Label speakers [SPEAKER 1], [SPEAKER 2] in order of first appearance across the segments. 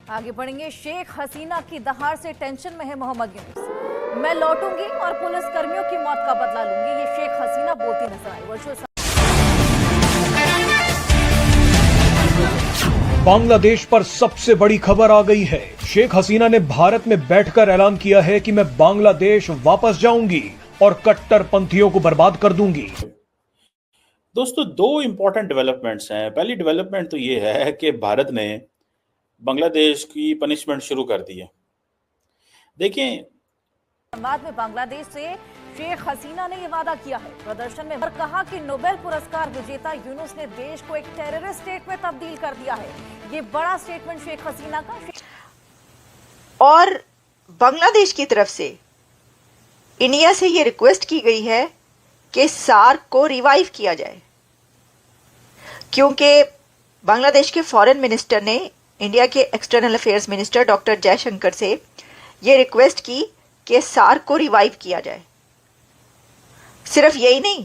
[SPEAKER 1] आगे बढ़ेंगे। शेख हसीना की दहाड़ से टेंशन में है मोहम्मद यूनुस। मैं लौटूंगी और पुलिस कर्मियों की मौत का बदला लूंगी, ये शेख हसीना बोलती नजर आई। वर्चुअल
[SPEAKER 2] बांग्लादेश पर सबसे बड़ी खबर आ गई है। शेख हसीना ने भारत में बैठकर ऐलान किया है कि मैं बांग्लादेश वापस जाऊंगी और कट्टरपंथियों को बर्बाद कर दूंगी।
[SPEAKER 3] दोस्तों, दो इंपॉर्टेंट डेवलपमेंट्स हैं। पहली डेवलपमेंट तो ये है कि भारत ने बांग्लादेश की पनिशमेंट शुरू कर दी है। देखिए,
[SPEAKER 1] बाद में बांग्लादेश से शेख हसीना ने यह वादा किया है प्रदर्शन में और कहा कि नोबेल पुरस्कार विजेता यूनुस ने देश को एक टेररिस्ट स्टेट में तब्दील कर दिया है। ये बड़ा स्टेटमेंट शेख हसीना का।
[SPEAKER 4] और बांग्लादेश की तरफ से इंडिया से ये रिक्वेस्ट की गई है कि सार्क को रिवाइव किया जाए, क्योंकि बांग्लादेश के फॉरेन मिनिस्टर ने इंडिया के external affairs minister doctor Jaishankar से ये रिक्वेस्ट की कि सार्क को रिवाइव किया जाए। सिर्फ यही नहीं,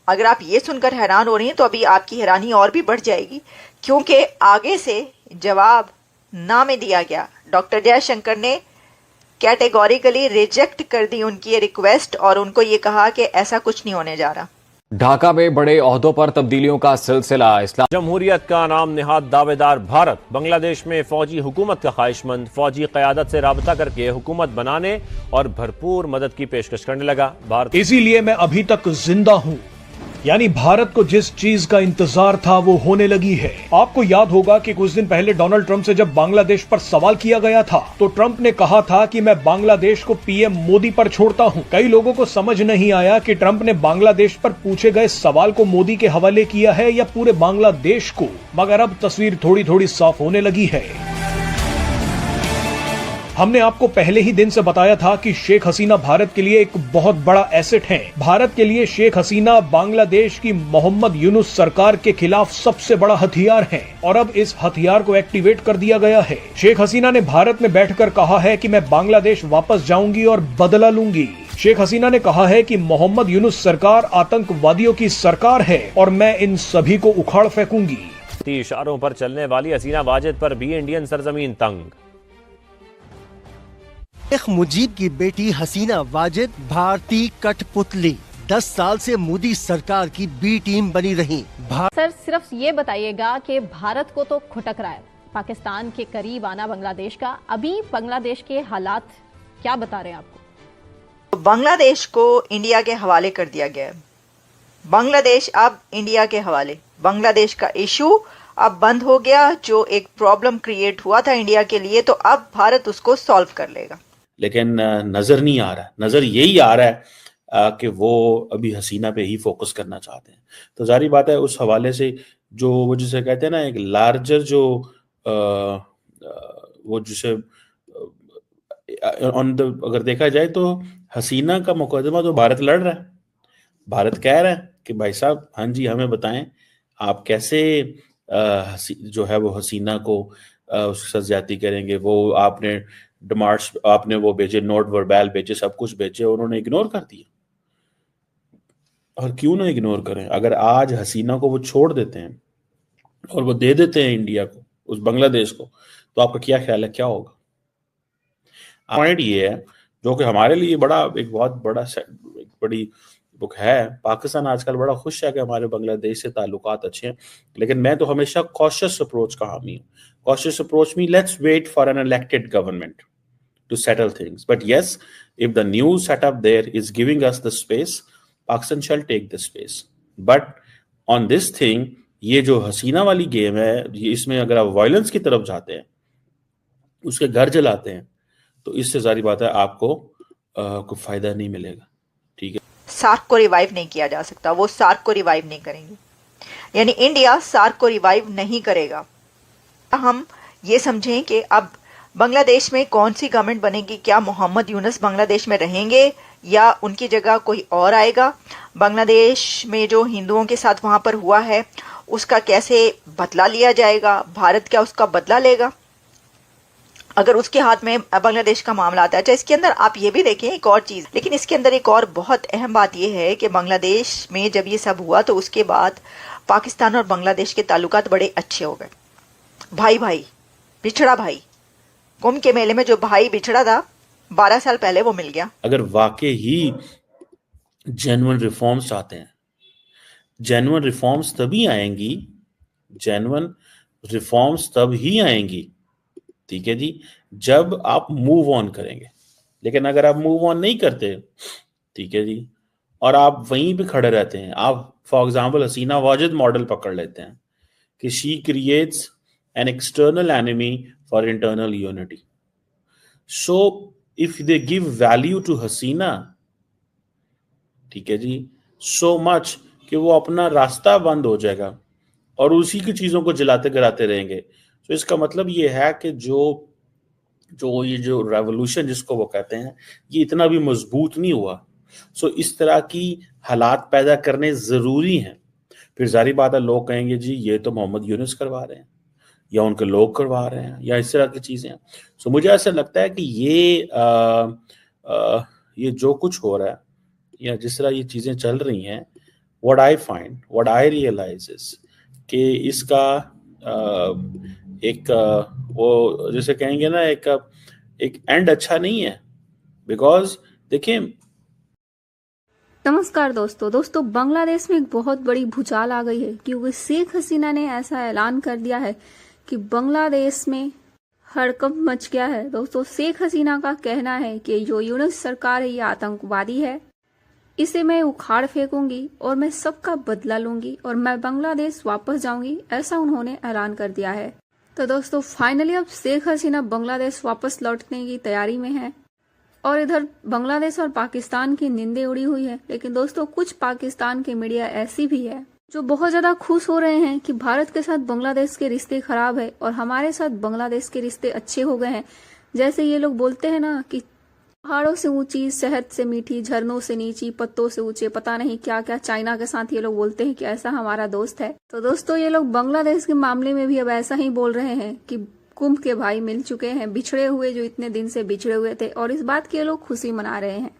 [SPEAKER 4] अगर आप ये सुनकर हैरान हो रही हैं तो अभी आपकी हैरानी और भी बढ़ जाएगी, क्योंकि आगे से जवाब ना में दिया गया। डॉक्टर जयशंकर ने कैटेगोरिकली रिजेक्ट कर दी उनकी ये रिक्वेस्ट और उनको ये कहा कि ऐसा कुछ नहीं होने जा रहा।
[SPEAKER 5] ढाका में बड़े ओहदों पर तब्दीलियों का सिलसिला। इस्लाम
[SPEAKER 6] जमहूरियत का नाम निहाद दावेदार भारत बांग्लादेश में फौजी हुकूमत का ख्वाहिशमंद फौजी क़यादत से राबता करके हुकूमत बनाने और भरपूर मदद की पेशकश करने लगा। भारत
[SPEAKER 2] इसीलिए मैं अभी तक जिंदा हूँ, यानी भारत को जिस चीज का इंतजार था वो होने लगी है। आपको याद होगा कि कुछ दिन पहले डोनाल्ड ट्रंप से जब बांग्लादेश पर सवाल किया गया था तो ट्रंप ने कहा था कि मैं बांग्लादेश को पीएम मोदी पर छोड़ता हूं। कई लोगों को समझ नहीं आया कि ट्रंप ने बांग्लादेश पर पूछे गए सवाल को मोदी के हवाले किया है या पूरे बांग्लादेश को, मगर अब तस्वीर थोड़ी थोड़ी साफ होने लगी है। हमने आपको पहले ही दिन से बताया था कि शेख हसीना भारत के लिए एक बहुत बड़ा एसेट है। भारत के लिए शेख हसीना बांग्लादेश की मोहम्मद यूनुस सरकार के खिलाफ सबसे बड़ा हथियार है और अब इस हथियार को एक्टिवेट कर दिया गया है। शेख हसीना ने भारत में बैठकर कहा है कि मैं बांग्लादेश वापस जाऊंगी और बदला लूंगी। शेख हसीना ने कहा है कि मोहम्मद यूनुस सरकार आतंकवादियों की सरकार है और मैं इन सभी को उखाड़ फेंकूंगी।
[SPEAKER 6] इशारों पर चलने वाली हसीना वाजिद पर भी इंडियन सरजमीन तंग।
[SPEAKER 7] शेख मुजीब की बेटी हसीना वाजिद भारतीय कठपुतली 10 साल से मोदी सरकार की बी टीम बनी रही।
[SPEAKER 8] सर, सिर्फ ये बताइएगा कि भारत को तो खुटक रहा है पाकिस्तान के करीब आना बांग्लादेश का, अभी बांग्लादेश के हालात क्या बता रहे हैं आपको?
[SPEAKER 4] बांग्लादेश को इंडिया के हवाले कर दिया गया है। बांग्लादेश अब इंडिया के हवाले। बांग्लादेश का इशू अब बंद हो गया। जो एक प्रॉब्लम क्रिएट हुआ था इंडिया के लिए, तो अब भारत उसको सॉल्व कर लेगा।
[SPEAKER 3] लेकिन नजर नहीं आ रहा। नजर यही आ रहा है कि वो अभी हसीना पे ही फोकस करना चाहते हैं। तो जारी बात है, उस हवाले से जो वो जिसे कहते हैं ना, एक लार्जर जो वो जिसे ऑन द अगर देखा जाए तो हसीना का मुकदमा तो भारत लड़ रहा है। भारत कह रहा है कि भाई साहब, हाँ जी, हमें बताएं आप कैसे जो है वो हसीना को उसके साथ ज्यादती करेंगे। वो आपने डिमांड्स, आपने वो भेजे, नोट वर्बैल भेजे, सब कुछ भेजे, उन्होंने इग्नोर कर दिया। और क्यों ना इग्नोर करें? अगर आज हसीना को वो छोड़ देते हैं और वो दे देते हैं इंडिया को, उस बांग्लादेश को, तो आपका क्या ख्याल है, क्या होगा? पॉइंट ये है जो कि हमारे लिए एक बहुत बड़ी बुक है। पाकिस्तान आजकल बड़ा खुश है कि हमारे बांग्लादेश से ताल्लुकात अच्छे हैं, लेकिन मैं तो हमेशा कॉशियस अप्रोच का हामी हूँ। Cautious approach means let's wait for an elected government to settle things. But yes, if the new setup there is giving us the space, Pakistan shall take the space. But on this thing, ये जो हसीना वाली game है, इसमें अगर आप violence की तरफ जाते हैं, उसके घर जलाते हैं, तो इससे जारी बात है आपको कोई फायदा नहीं मिलेगा। ठीक है,
[SPEAKER 4] सार्क को रिवाइव नहीं किया जा सकता। वो सार्क को रिवाइव नहीं करेंगे, यानी इंडिया सार्क को रिवाइव नहीं करेगा। हम ये समझें कि अब बांग्लादेश में कौन सी गवर्नमेंट बनेगी। क्या मोहम्मद यूनुस बांग्लादेश में रहेंगे या उनकी जगह कोई और आएगा? बांग्लादेश में जो हिंदुओं के साथ वहां पर हुआ है उसका कैसे बदला लिया जाएगा? भारत क्या उसका बदला लेगा अगर उसके हाथ में बांग्लादेश का मामला आता है? अच्छा, इसके अंदर आप ये भी देखें एक और चीज, लेकिन इसके अंदर एक और बहुत अहम बात यह है कि बांग्लादेश में जब ये सब हुआ तो उसके बाद पाकिस्तान और बांग्लादेश के ताल्लुकात बड़े अच्छे हो गए। भाई भाई, पिछड़ा भाई। कुंभ के मेले में जो भाई बिछड़ा था 12 साल पहले वो मिल गया।
[SPEAKER 3] अगर वाकई ही जेन्युइन रिफॉर्म्स चाहते हैं, जेन्युइन रिफॉर्म्स तभी आएंगी, जेन्युइन रिफॉर्म्स तब ही आएंगी, ठीक है जी, जब आप मूव ऑन करेंगे। लेकिन अगर आप मूव ऑन नहीं करते, ठीक है जी, और आप वहीं पे खड़े रहते हैं, आप for example Hasina Wajed model पकड़ लेते हैं कि she creates an external enemy for internal unity. So if they give value to Hasina, ठीक है जी, सो मच कि वो अपना रास्ता बंद हो जाएगा और उसी की चीजों को जलाते गिराते रहेंगे। तो इसका मतलब ये है कि ये जो रेवोल्यूशन जिसको वो कहते हैं, ये इतना भी मजबूत नहीं हुआ। सो इस तरह की हालात पैदा करने जरूरी हैं। फिर जारी बात है, लोग कहेंगे जी ये तो मोहम्मद यूनुस करवा रहे हैं या उनके लोग करवा रहे हैं या इस तरह की चीजें। सो मुझे ऐसा लगता है कि ये जो कुछ हो रहा है या जिस तरह ये चीजें चल रही हैं, व्हाट आई रियलाइज इज कि इसका वो जैसे कहेंगे ना, एक एंड अच्छा नहीं है। बिकॉज देखिए,
[SPEAKER 9] नमस्कार दोस्तों, बांग्लादेश में एक बहुत बड़ी भूचाल आ गई है क्योंकि शेख हसीना ने ऐसा ऐलान कर दिया है कि बांग्लादेश में हड़कंप मच गया है। दोस्तों, शेख हसीना का कहना है कि जो यूनुस सरकार है ये आतंकवादी है, इसे मैं उखाड़ फेंकूंगी और मैं सबका बदला लूंगी और मैं बांग्लादेश वापस जाऊंगी, ऐसा उन्होंने ऐलान कर दिया है। तो दोस्तों, फाइनली अब शेख हसीना बांग्लादेश वापस लौटने की तैयारी में है और इधर बांग्लादेश और पाकिस्तान की निंदे उड़ी हुई है। लेकिन दोस्तों, कुछ पाकिस्तान के मीडिया ऐसी भी है जो बहुत ज्यादा खुश हो रहे हैं कि भारत के साथ बांग्लादेश के रिश्ते खराब है और हमारे साथ बांग्लादेश के रिश्ते अच्छे हो गए हैं। जैसे ये लोग बोलते हैं ना कि पहाड़ों से ऊंची, शहद से मीठी, झरनों से नीची, पत्तों से ऊंचे, पता नहीं क्या क्या चाइना के साथ ये लोग बोलते हैं कि ऐसा हमारा दोस्त है। तो दोस्तों, ये लोग बांग्लादेश के मामले में भी अब ऐसा ही बोल रहे हैं कि कुंभ के भाई मिल चुके हैं, बिछड़े हुए जो इतने दिन से बिछड़े हुए थे, और इस बात की ये लोग खुशी मना रहे हैं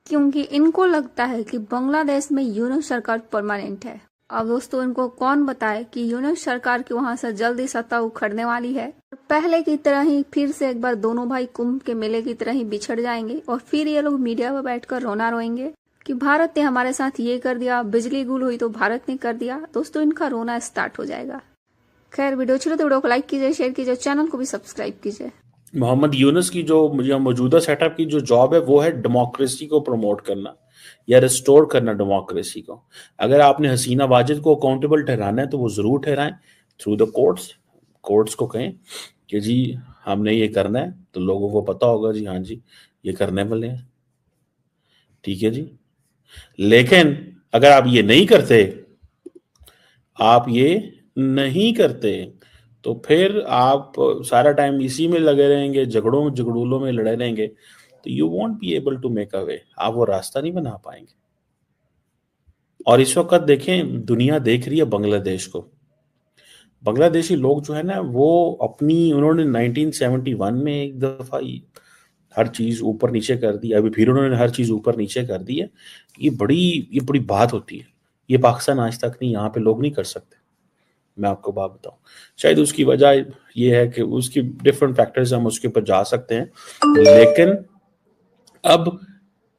[SPEAKER 9] क्योंकि इनको लगता है कि बांग्लादेश में यूनुस सरकार परमानेंट है। अब दोस्तों, इनको कौन बताए कि यूनुस सरकार की वहां से जल्दी सत्ता उखड़ने वाली है। पहले की तरह ही फिर से एक बार दोनों भाई कुंभ के मेले की तरह ही बिछड़ जाएंगे और फिर ये लोग मीडिया पर बैठकर रोना रोएंगे कि भारत ने हमारे साथ ये कर दिया, बिजली गुल हुई तो भारत ने कर दिया। दोस्तों, इनका रोना स्टार्ट हो जाएगा। खैर, वीडियो अच्छी लगे तो वीडियो को लाइक कीजिए, शेयर कीजिए, चैनल को भी सब्सक्राइब कीजिए।
[SPEAKER 3] मोहम्मद यूनुस की जो मौजूदा सेटअप की जो जॉब है वो है डेमोक्रेसी को प्रमोट करना या रिस्टोर करना डेमोक्रेसी को। अगर आपने हसीना वाजिद को अकाउंटेबल ठहराना है तो वो जरूर ठहराएं थ्रू द कोर्ट्स को कहें कि जी हमने ये करना है, तो लोगों को पता होगा जी हाँ जी ये करने वाले हैं, ठीक है जी। लेकिन अगर आप ये नहीं करते तो फिर आप सारा टाइम इसी में लगे रहेंगे, झगड़ों में लड़े रहेंगे, तो you won't be able to make a way, आप वो रास्ता नहीं बना पाएंगे। और इस वक्त देखें, दुनिया देख रही है बांग्लादेश को। बांग्लादेशी लोग जो है ना, वो उन्होंने 1971 में एक दफा हर चीज ऊपर नीचे कर दी, अभी फिर उन्होंने हर चीज ऊपर नीचे कर दी है। ये बड़ी बात होती है। ये पाकिस्तान आज तक नहीं, यहाँ पे लोग नहीं कर सकते। मैं आपको बात बताऊं, शायद उसकी वजह ये है कि उसकी डिफरेंट फैक्टर्स, हम उसके ऊपर जा सकते हैं। लेकिन अब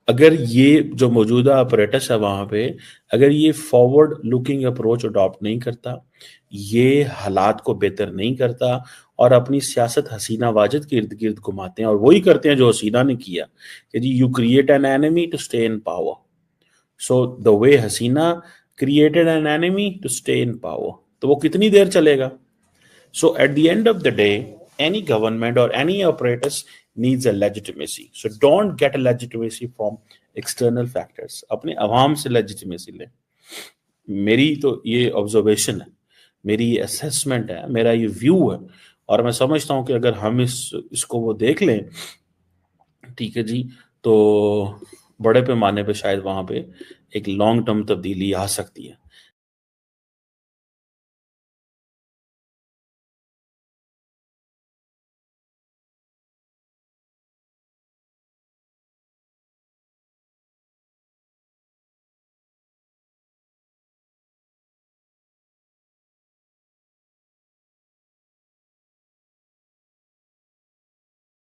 [SPEAKER 3] अगर ये जो मौजूदा ऑपरेटर्स है वहां पे, अगर ये फॉरवर्ड लुकिंग अप्रोच अडॉप्ट नहीं करता, ये हालात को बेहतर नहीं करता और अपनी सियासत हसीना वाजिद के इर्द गिर्द घुमाते हैं, और वही करते हैं जो हसीना ने किया कि जी you create an enemy to stay in power. So the way Hasina created an enemy to stay in power, तो वो कितनी देर चलेगा? So at the end of the day, any government or any operators needs a legitimacy. So don't get a legitimacy from external factors. अपने अवाम से legitimacy ले। मेरी तो ये ऑब्जर्वेशन है, मेरी ये असेसमेंट है, मेरा ये व्यू है, और मैं समझता हूँ कि अगर हम इसको वो देख लें, ठीक है जी, तो बड़े पैमाने पे शायद वहां पे एक लॉन्ग टर्म तब्दीली आ सकती है।